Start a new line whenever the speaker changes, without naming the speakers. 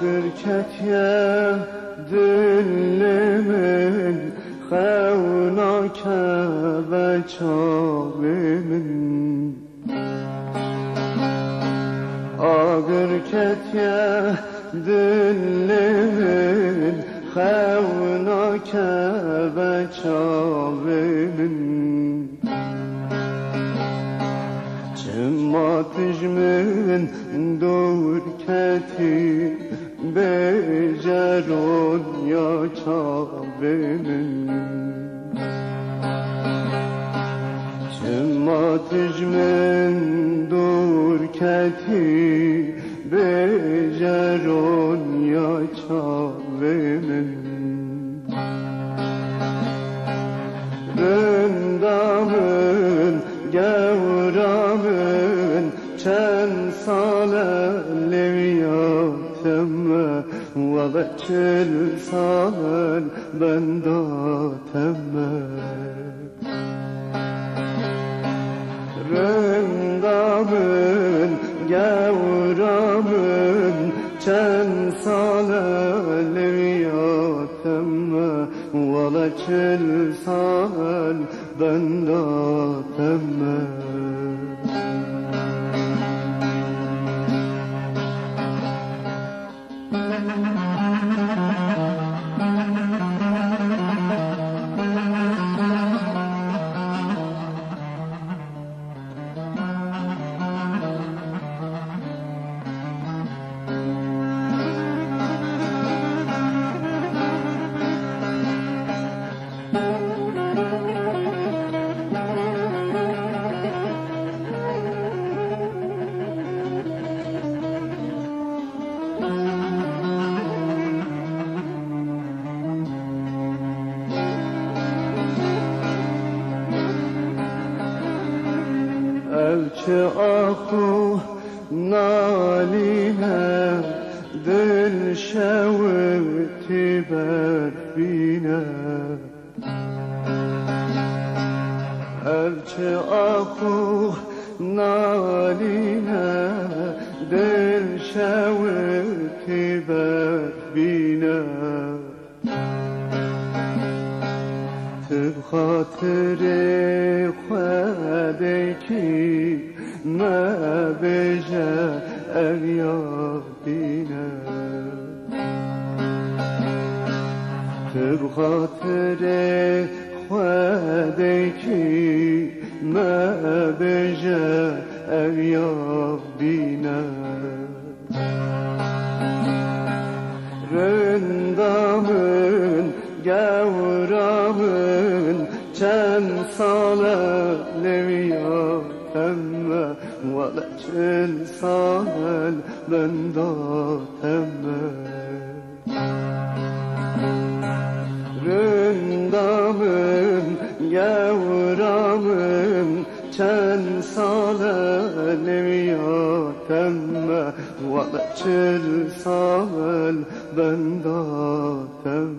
بركتيا دلمن خوناك بچابمن بركتيا دلمن خوناك بچابمن چماتش من دور کتی بجرون یا چابمن چماتش من دور کتی بجرون یا چابمن رندامن گورامن چند سال لویاتم و 40 سال بنداتم رندامن گورامن چند سال لویاتم و 40 سال بنداتم چه آخو نالینه دل شوتی بربینه چه آخو نالینه دل شوتی بربینه خاطر خودکی ما بجا اریابینه خاطر خودکی ما بجا اریابینه رندامن گورامن چند سال لویاتم و 40 سال بنداتم رندامن گورامن چند سال لویاتم و 40 سال بنداتم